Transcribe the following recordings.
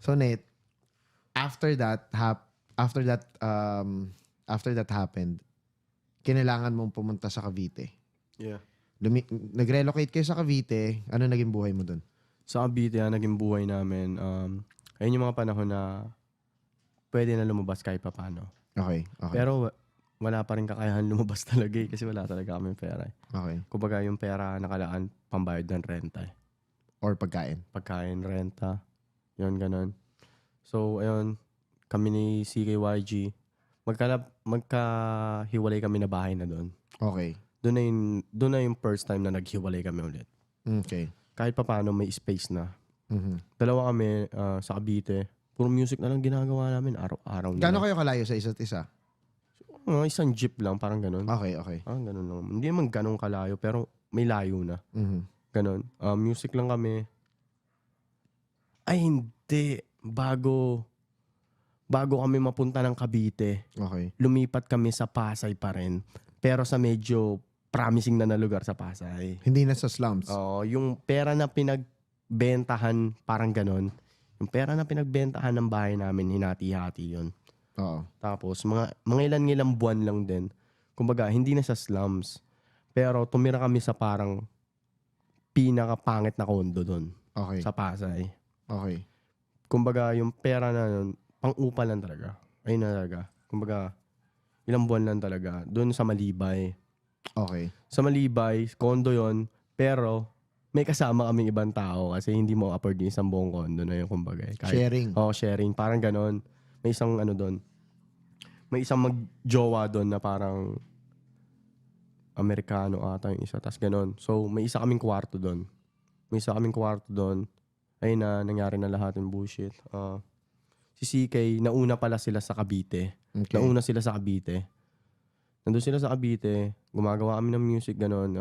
So, Nate, after that, after that happened, kinailangan mong pumunta sa Cavite. Yeah. Nag-relocate kayo sa Cavite. Ano naging buhay mo dun? Sa Cavite, naging buhay namin. Ayun yung mga panahon na pwede na lumabas kahit paano. Okay. Pero wala pa rin kakayahan lumabas talaga kasi wala talaga kami pera. Okay. Kumbaga yung pera nakalaan pambayad ng renta. Or pagkain. Pagkain, renta. Yun, ganun. So, ayun, kami ni CKYG, magkahiwalay kami na bahay na doon. Okay. Doon na yung first time na naghiwalay kami ulit. Okay. Kahit pa paano may space na. Mm-hmm. Dalawa kami sa Cavite. Puro music na lang ginagawa namin araw-araw. Gano'n kayo kalayo sa isa't isa? Isang jeep lang, parang ganun. Okay. Parang ganun lang. Hindi naman ganun kalayo, pero may layo na. Mm-hmm. Ganun. Music lang kami. Ay, hindi. Bago kami mapunta ng Cavite, Okay. lumipat kami sa Pasay pa rin. Pero sa medyo promising na lugar sa Pasay. Hindi na sa slums? Oo, yung pera na pinagbentahan, parang ganon. Yung pera na pinagbentahan ng bahay namin, hinati-hati yun. Oo. Tapos, mga ilan-ilang buwan lang din. Kumbaga, hindi na sa slums. Pero tumira kami sa parang pinakapangit na kondo doon. Okay. Sa Pasay. Okay. Kumbaga, yung pera na yun, pang-upa lang talaga. Ayun na talaga. Kumbaga, ilang buwan lang talaga. Doon sa Malibay. Okay. Sa Malibay, kondo yon, pero may kasama kaming ibang tao kasi hindi mo afford yung isang buong kondo na yun, kumbaga. Sharing. Oo, sharing. Parang ganon. May isang doon. May isang mag-jowa doon na parang Amerikano ata yung isa. Tas ganon. So, may isa kaming kwarto doon. Ayun na, nangyari na lahat yung bullshit. Si CK, nauna pala sila sa Cavite. Okay. Nauna sila sa Cavite. Nandun sila sa Cavite, gumagawa kami ng music, gano'n.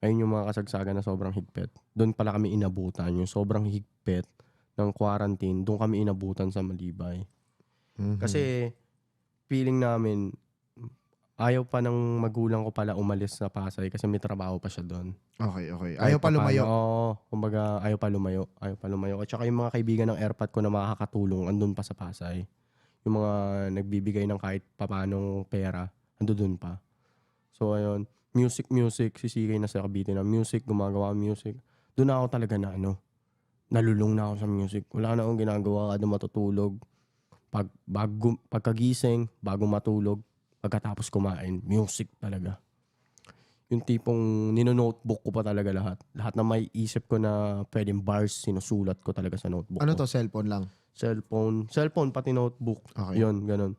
Ayun yung mga kasagsagan na sobrang higpit. Doon pala kami inabutan. Yung sobrang higpit ng quarantine, doon kami inabutan sa Malibay. Mm-hmm. Kasi feeling namin, ayaw pa ng magulang ko pala umalis sa Pasay kasi may trabaho pa siya doon. Okay. Ayaw pa lumayo? Oo, kumbaga ayaw pa lumayo. At saka yung mga kaibigan ng airpot ko na makakatulong, andun pa sa Pasay. Yung mga nagbibigay ng kahit papanong pera, andun pa. So ayun, music, si CK na sa Cavite na music, gumagawa music. Doon na ako talaga na nalulung na ako sa music. Wala na akong ginagawa kada matutulog. Pagkagising, bago matulog, pagkatapos kumain, music talaga. Yung tipong nino-notebook ko pa talaga lahat. Lahat na may isip ko na pwedeng bars, sinusulat ko talaga sa notebook Ano ko. to, cellphone lang? Cellphone, pati notebook. Okay. Yun, ganun.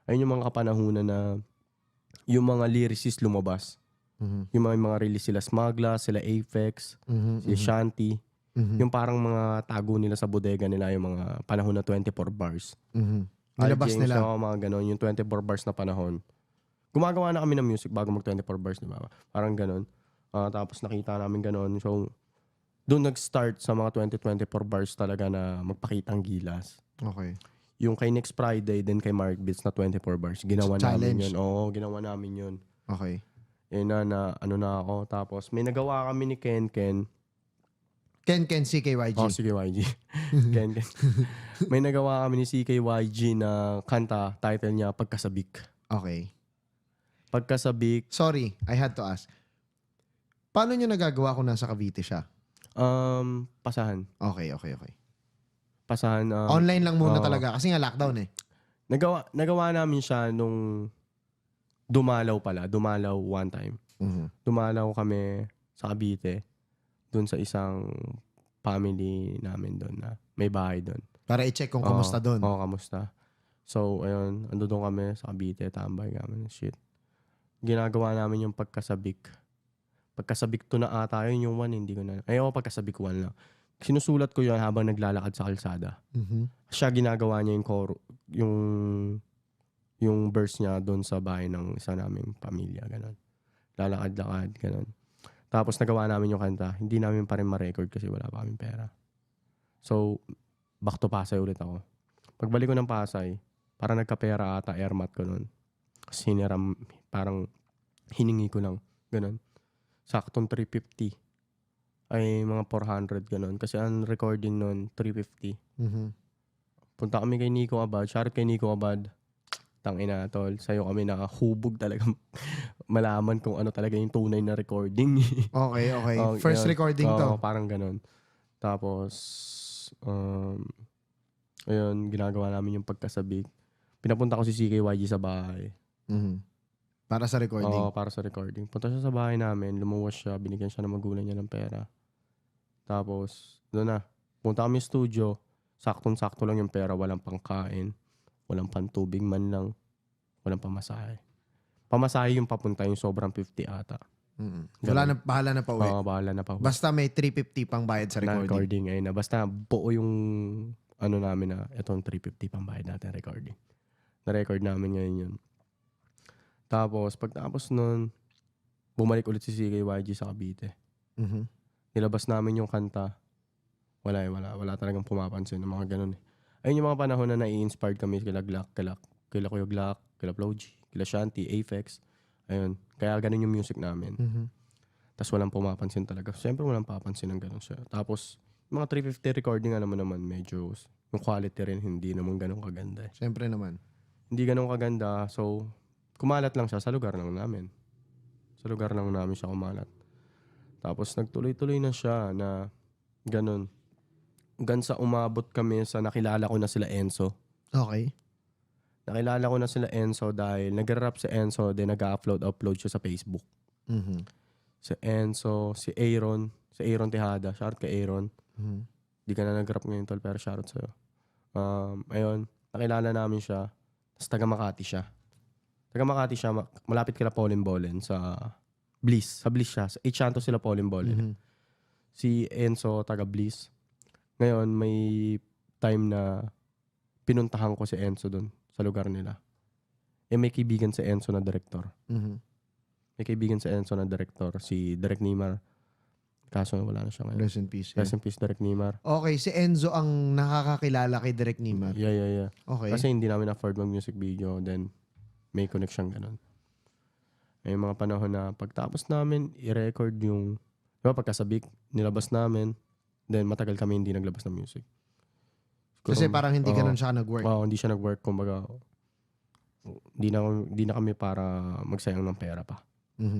Ayun yung mga kapanahunan na yung mga lyricist lumabas. Mm-hmm. Yung mga release sila Smagla, sila Apex, sila Shanty. Mm-hmm. Yung parang mga tago nila sa bodega nila, yung mga panahon na 24 bars. Mm-hmm. Nilabas James, nila. Mga ganon, yung 24 bars na panahon. Gumagawa na kami ng music bago mag 24 bars, di ba? Parang ganon. Tapos nakita namin ganon. So, doon nag-start sa mga 24 bars talaga na magpakitang gilas. Okay. Yung kay Next Friday, then kay Mark Beats na 24 bars. Ginawa Challenge. namin yun. Oo, ginawa namin yun. Okay. Na ako. Tapos may nagawa kami ni Ken. Ken CKYG. Oh, CKYG. Ken. May nagawa kami ni CKYG na kanta, title niya Pagkasabik. Okay. Pagkasabik. Sorry, I had to ask. Paano nyo nagagawa kung nasa Cavite siya? Pasahan. Okay. Pasahan. Online lang muna talaga kasi nga lockdown eh. Nagawa namin siya nung dumalaw one time. Mm-hmm. Dumalaw kami sa Cavite, dun sa isang family namin doon na may bahay doon. Para i-check kung kamusta doon. Oo, kamusta. So, ayun, ando doon kami sa Cavite, tambay kami, shit. Ginagawa namin yung pagkasabik. Pagkasabik to na ata yun, yung one, hindi ko na. Pagkasabik one lang. Sinusulat ko yun habang naglalakad sa kalsada. Mm-hmm. Siya ginagawa niya yung verse niya doon sa bahay ng isa naming pamilya, ganun. Lalakad-lakad, ganun. Tapos nagawa namin yung kanta. Hindi namin pa rin ma-record kasi wala pa kaming pera. So, back to Pasay ulit ako. Pagbalik ko ng Pasay, parang nagkapera ata airmat ko nun. Kasi parang hiningi ko lang, ganun. Saktong 350. Ay mga 400, ganun. Kasi ang recording nun, 350. Mm-hmm. Punta kami kay Nico Abad. Shoutout kay Nico Abad. Tangina tol. Sa'yo kami nakahubog talaga malaman kung ano talaga yung tunay na recording. Okay, okay. Oh, First yun. recording to. Parang ganun. Tapos, ayun, ginagawa namin yung pagkasabik. Pinapunta ko si CKYG sa bahay. Mhm. Para sa recording. Oo, para sa recording. Punta siya sa bahay namin, lumuwas siya, binigyan siya ng magulang niya ng pera. Tapos, doon na. Punta kami studio, saktong-sakto lang yung pera, walang pangkain, walang pantubig man lang, walang pamasahe. Pamasahe yung papunta, yung sobrang 50 ata. Mhm. Ganun. Bahala na pa uwi. Oo, bahala na pa. Basta may 350 pang bayad sa Na recording. recording ayun na. Basta buo yung ano namin na itong 350 pang bayad natin recording. Na-record namin ngayon yun. Tapos, pagtapos nun, bumalik ulit si CKYG sa Cavite. Mhm. Nilabas namin yung kanta. Wala talagang pumapansin ng mga ganun eh. Ayun yung mga panahon na nai-inspired kami kila Glock, kila Kuya Glock, kila Flo G, kila Shanty, Aphex. Ayun. Kaya ganun yung music namin. Mhm. Tapos walang pumapansin talaga. Siyempre walang papansin ng ganun siya. Tapos, yung mga 350 recording alam mo naman, medyo yung quality rin hindi naman ganun kaganda eh. Siyempre naman. Hindi ganun kaganda. So, kumalat lang siya sa lugar lang namin. Sa lugar lang namin siya kumalat. Tapos nagtuloy-tuloy na siya na ganun. Hanggang sa umabot kami sa nakilala ko na sila Enzo. Okay. Nakilala ko na sila Enzo dahil nag-rap si Enzo then nag-upload siya sa Facebook. Mhm. Si Enzo, si Aaron Tejada. Shoutout kay Aaron. Mhm. Di ka na nag-rap ngayon tol pero shoutout sa'yo. Ayun, nakilala namin siya. Tapos taga Makati siya. Malapit kila Pauline Bolen sa Bliss. Sa Bliss siya. Sa Echanto sila Pauline Bolen. Mhm. Si Enzo, taga Bliss. Ngayon, may time na pinuntahan ko si Enzo doon sa lugar nila. May kaibigan si Enzo na director. Mhm. May kaibigan si Enzo na director, si Direk Nimar. Kaso wala na siya ngayon. Rest in peace. Rest in peace, Direk Nimar. Okay, si Enzo ang nakakakilala kay Direk Nimar. Yeah. Okay. Kasi hindi namin afford mag-music video. Then, may connection ganun. May mga panahon na pagtapos namin, i-record yung, diba pagkasabik, nilabas namin. Then, matagal kami hindi naglabas ng music. Kasi parang hindi ganun siya nag-work. Hindi siya nag-work. Kumbaga, hindi na kami para magsayang ng pera pa. Mhm.